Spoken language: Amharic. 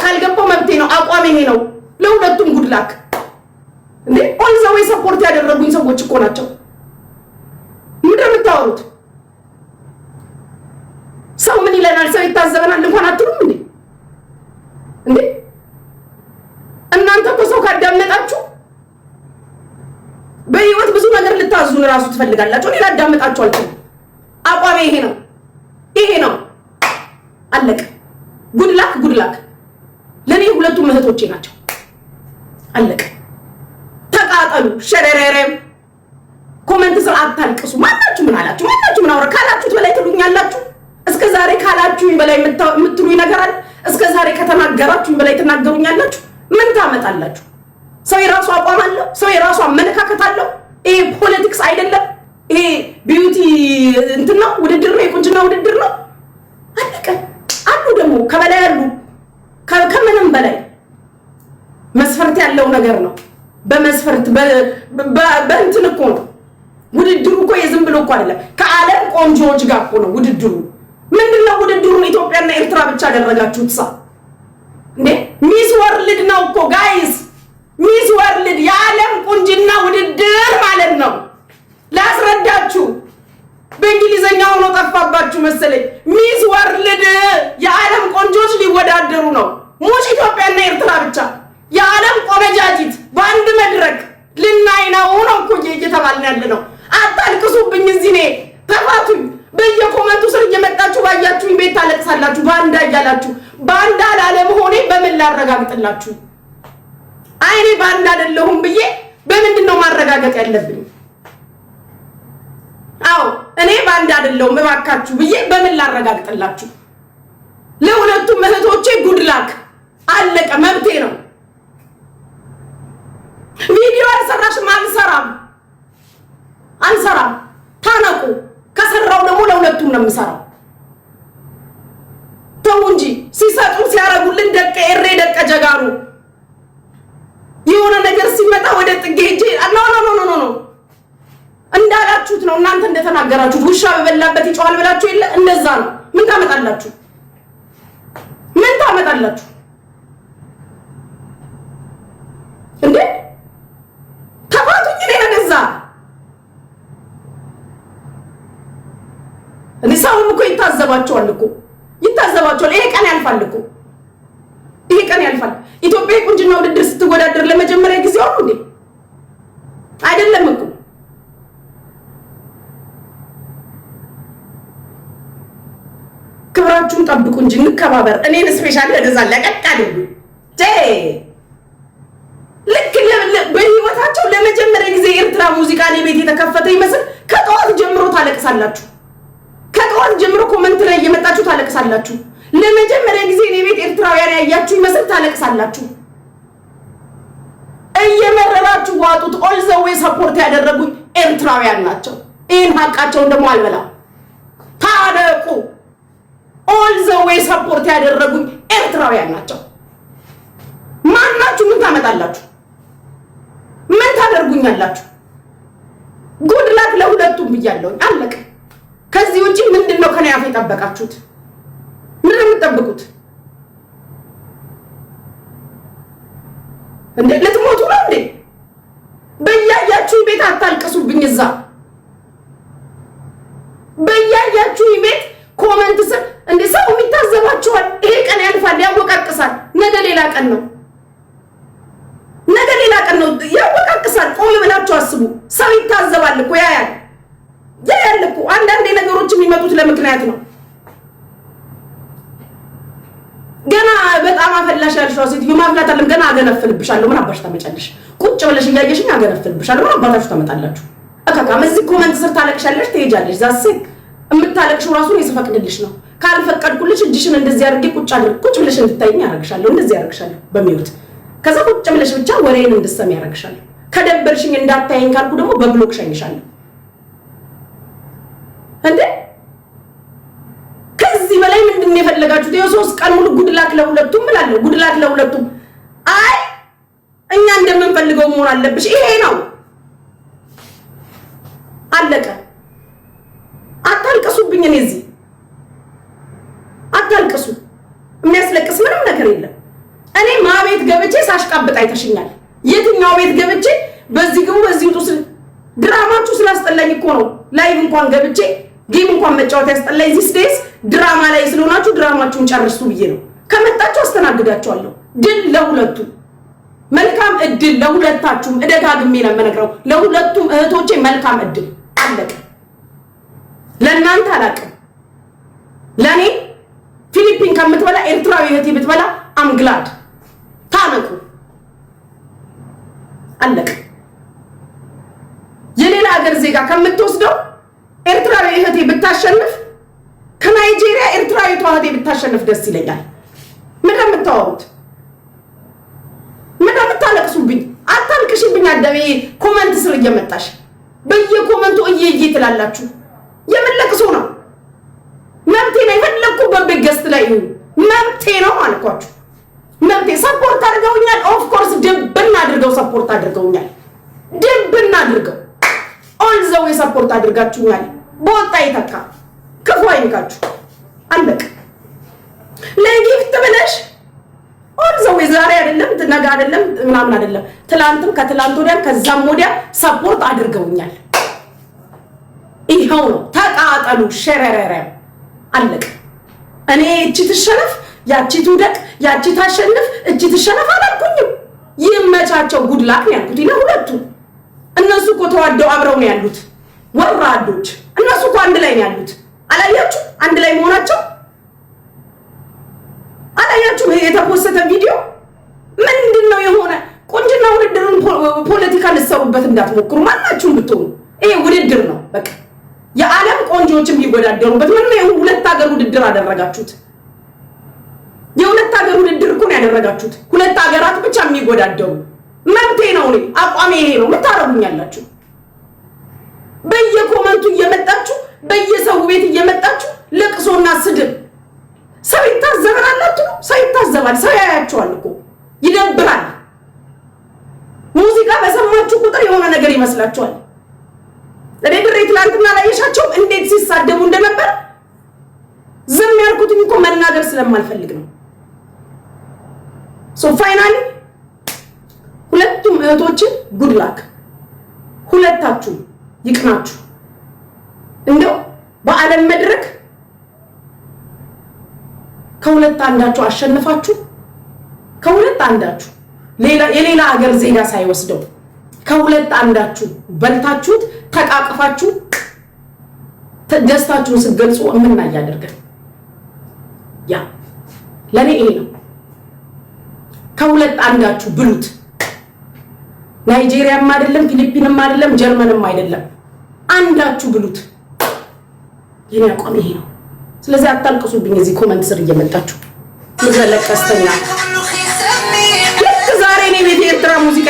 ካልገባው መብቴ ነው አቋም ይሄ ነው ለሁለቱም ጉድላክ እንዴ ኦል ዘ ዌይ ሰፖርት ያደረጉኝ ሰዎች እኮ ናቸው ምንድነው የምታወሩት ሰው ምን ይለናል ሰው ይታዘበናል እንኳን አትሉም እንዴ እናንተ እኮ ሰው ካዳመጣችሁ በህይወት ብዙ ነገር ልታዙን ራሱ ትፈልጋላችሁ እኔ ላዳመጣችሁ አልችልም አቋም ይሄ ነው አለቀ ጉድላክ ለኔ ሁለቱም እህቶቼ ናቸው አለቀ ተቃጠሉ ሸረረረም ኮሜንት ስር አታልቅሱ ማናችሁ ምን አላችሁ ማናችሁ ምን አወራ ካላችሁት በላይ ትሉኛላችሁ እስከ ዛሬ ካላችሁኝ በላይ የምትሉኝ ነገር አለ እስከ ዛሬ ከተናገራችሁኝ በላይ ትናገሩኛላችሁ ምን ታመጣላችሁ ሰው የራሱ አቋም አለው ሰው የራሱ አመለካከት አለው ይሄ ፖለቲክስ አይደለም ይሄ ቢዩቲ እንትን ነው ውድድር ነው የቁንጅና ውድድር ነው አለቀ አሉ ደግሞ ከበላይ ያሉ ከምንም በላይ መስፈርት ያለው ነገር ነው በመስፈርት በእንትን እኮ ነው ውድድሩ እኮ የዝም ብሎ እኮ አይደለም ከዓለም ቆንጆዎች ጋር እኮ ነው ውድድሩ ምንድነው ውድድሩን ኢትዮጵያና ኤርትራ ብቻ አደረጋችሁት እንዴ ሚስ ወርልድ ነው እኮ ጋይስ ሚስ ወርልድ የዓለም ቁንጅና ውድድር ማለት ነው ላስረዳችሁ በእንግሊዘኛ ሆኖ ጠፋባችሁ መሰለኝ ሚስ ወርልድ የዓለም ቆንጆች ሊወዳደሩ ነው ሙሽ ኢትዮጵያና ኤርትራ ብቻ የዓለም ቆነጃጅት በአንድ መድረክ ልናይ ነው እኮ እየተባልን ያለ ነው አታልቅሱብኝ እዚህ ነኝ ተፋቱኝ በየኮመንቱ ስር እየመጣችሁ ባያችሁኝ ቤት ታለቅሳላችሁ ባንዳ እያላችሁ ባንዳ ላለመሆኔ በምን ላረጋግጥላችሁ አይኔ ባንዳ አይደለሁም ብዬ በምንድነው ማረጋገጥ ያለብኝ አው እኔ ባንዳ አይደለሁም እባካችሁ ብዬ በምን ላረጋግጥላችሁ ለሁለቱም እህቶቼ ጉድላክ አለቀ መብቴ ነው ቪዲዮ አልሰራሽም አልሰራም ታነቁ ከሰራው ደግሞ ለሁለቱም ነው የምሰራው ተው እንጂ ሲሰጡ ሲያረጉልን ደቀ ጀጋሩ የሆነ ነገር ሲመጣ ወደ ጥጌ ሄጄ ኖ እንዳላችሁት ነው እናንተ እንደተናገራችሁት ውሻ በበላበት ይጮሃል ብላችሁ የለ እንደዛ ነው ምን ታመጣላችሁ እንዴ ተፋቱኝ እኔ ነገዛ እንዴ ሰውም እኮ ይታዘባቸዋል ይሄ ቀን ያልፋል ኢትዮጵያ ቁንጅና ውድድር ስትወዳደር ለመጀመሪያ ጊዜ ነው እንዴ አይደለም እኮ ክብራችሁን ጠብቁ እንጂ እንከባበር እኔን ስፔሻሊ ለገዛ ለቀቅ አድርጉ ልክ በህይወታቸው ለመጀመሪያ ጊዜ ኤርትራ ሙዚቃ ቤት የተከፈተ ይመስል ከጠዋት ጀምሮ ታለቅሳላችሁ ከጠዋት ጀምሮ ኮሜንት ላይ እየመጣችሁ ታለቅሳላችሁ ለመጀመሪያ ጊዜ እኔ ቤት ኤርትራውያን ያያችሁ ይመስል ታለቅሳላችሁ እየመረራችሁ ዋጡት ኦል ዘ ዌይ ሰፖርት ያደረጉኝ ኤርትራውያን ናቸው ይሄን ሀቃቸውን ደግሞ አልበላም ታደቁ ኦል ዘ ዌይ ሰፖርት ያደረጉኝ ኤርትራውያን ናቸው ማናችሁ ምን ታመጣላችሁ ምን ታደርጉኛላችሁ ጉድላክ ለሁለቱም ብያለሁ አለቀ ከዚህ ውጪ ምንድነው ከኔ አፍ የጠበቃችሁት ምንድነው የምትጠብቁት እንዴ ለትሞቱ ነው እንዴ በያያችሁ ቤት አታልቅሱብኝ እዛ በያያችሁ ቤት ኮሜንት ስር እንዴ ሰው የሚታዘባችኋል ይሄ ቀን ያልፋል ያወቃቅሳል ነገ ሌላ ቀን ነው ያወቃቅሳል ቆም ብላችሁ አስቡ ሰው ይታዘባል እኮ ያያል እኮ አንዳንዴ ነገሮች የሚመጡት ለምክንያት ነው ገና በጣም አፈላሽ ያልሽው ሴት ማፍላት አለም ገና አገነፍልብሻለሁ ምን አባሽ ታመጫለሽ ቁጭ ብለሽ እያየሽኝ አገነፍልብሻለሁ ምን አባታችሁ ታመጣላችሁ አካካም እዚህ ኮሜንት ስር ታለቅሻለሽ ትሄጃለሽ ዛሴ እምታለቅሽው ራሱን ይስፈቅድልሽ ነው ካልፈቀድኩልሽ እጅሽን እንደዚህ አድርጌ ቁጭ ብለሽ እንድታይኝ ያረግሻለሁ እንደዚህ ያረግሻለሁ በሚውት ከዛ ቁጭ ብለሽ ብቻ ወሬን እንድትሰሚ ያረግሻለሁ ከደበርሽኝ እንዳታይኝ ካልኩ ደግሞ በብሎክ ሸኝሻለሁ እንዴ ከዚህ በላይ ምንድነው የፈለጋችሁት የሶስት ቀን ሙሉ ጉድላክ ለሁለቱም ብላለሁ ጉድላክ ለሁለቱም አይ እኛ እንደምንፈልገው መሆን አለብሽ ይሄ ነው አለቀ አታልቅሱብኝ እኔ እዚህ አታልቅሱ የሚያስለቅስ ምንም ነገር የለም እኔ ማቤት ገብቼ ሳሽቃብጥ አይተሽኛል። የትኛው ቤት ገብቼ በዚህ ግቡ በዚህ ውጡ ድራማችሁ ስላስጠላኝ እኮ ነው። ላይቭ እንኳን ገብቼ ጌም እንኳን መጫወት ያስጠላኝ። ዚስ ዴይስ ድራማ ላይ ስለሆናችሁ ድራማችሁን ጨርሱ ብዬ ነው። ከመጣችሁ አስተናግዳችኋለሁ። ድል ለሁለቱ፣ መልካም እድል ለሁለታችሁም። እደጋግሜ ነው የምነግረው፣ ለሁለቱም እህቶቼ መልካም እድል። አለቀ። ለእናንተ አላቅም። ለእኔ ፊሊፒን ከምትበላ ኤርትራዊ እህቴ ብትበላ አምግላድ ታነቁ። አለቀ። የሌላ ሀገር ዜጋ ከምትወስደው ኤርትራዊ እህቴ ብታሸንፍ ከናይጄሪያ ኤርትራዊ እህቴ ብታሸንፍ ደስ ይለኛል። ምን የምታወሩት? ምን የምታለቅሱብኝ? አታልቅሽብኝ። አደቤ ኮመንት ስር እየመጣሽ በየኮመንቱ እየየ ትላላችሁ። የምለቅሱ ነው መብቴ ነው። የፈለኩበት ገስት ላይ መብቴ ነው አልኳችሁ። መብቴ። ሰፖርት አድርገውኛል። ኦፍ ኮርስ ድብና አድርገው ሰፖርት አድርገውኛል። ድብና አድርገው ኦልዘው የሰፖርት አድርጋችሁኛል። በወጣ ይተካ ክፉ አይንካችሁ። አለቀ። ለጊፍት ብለሽ ኦልዘው ዛሬ አይደለም ነገ አይደለም ምናምን አይደለም ትላንትም ከትላንት ወዲያም ከዛም ወዲያ ሰፖርት አድርገውኛል። ይኸው ነው። ተቃጠሉ። ሸረረረ። አለቀ። እኔ እቺ ትሸነፍ ያቺ ትውደቅ ያቺ ታሸንፍ እቺ ትሸነፍ አላልኩኝም። ይመቻቸው። ጉድላክ ነው ያልኩት ለሁለቱ። እነሱ እኮ ተዋደው አብረው ነው ያሉት። ወራዶች እነሱ እኮ አንድ ላይ ነው ያሉት። አላያችሁ? አንድ ላይ መሆናቸው አላያችሁ? የተፖሰተ ቪዲዮ ምንድነው የሆነ ቁንጅና ውድድርን ፖለቲካ ልትሰሩበት እንዳትሞክሩ። ማናችሁም ብትሆኑ ይሄ ውድድር ነው በቃ። የዓለም ቆንጆችም ይወዳደሩበት። ምን ነው ሁለት ሀገር ውድድር አደረጋችሁት? የሁለት ሀገር ውድድር እኮ ነው ያደረጋችሁት። ሁለት ሀገራት ብቻ የሚወዳደሩ። መብቴ ነው። እኔ አቋሜ ይሄ ነው። ምን ታረጉኛላችሁ? በየኮመንቱ እየመጣችሁ በየሰው ቤት እየመጣችሁ ለቅሶና ስድብ። ሰው ይታዘባላችሁ። ሰው ይታዘባል። ሰው ያያችኋል እኮ ይደብራል። ሙዚቃ በሰማችሁ ቁጥር የሆነ ነገር ይመስላችኋል። እኔ ድሬ ትላንትና ላየሻቸው እንዴት ሲሳደቡ እንደነበር ዝም ያልኩት እኮ መናገር ስለማልፈልግ ነው። ሶ ፋይናሊ ሁለቱም እህቶችን ጉድ ላክ። ሁለታችሁ ይቅናችሁ። እንደው በዓለም መድረክ ከሁለት አንዳችሁ አሸንፋችሁ ከሁለት አንዳችሁ የሌላ ሀገር ዜጋ ሳይወስደው ከሁለት አንዳችሁ በልታችሁት ተቃቅፋችሁ ደስታችሁን ስትገልጹ ምን ያያደርጋል? ያ ለኔ ይሄ ነው። ከሁለት አንዳችሁ ብሉት። ናይጄሪያም አይደለም ፊሊፒንም አይደለም ጀርመንም አይደለም፣ አንዳችሁ ብሉት። የኔ አቋም ይሄ ነው። ስለዚህ አታልቅሱብኝ እዚህ ኮመንት ስር እየመጣችሁ ምዘለቀስተኛ ልክ ዛሬ እኔ ቤት ኤርትራ ሙዚቃ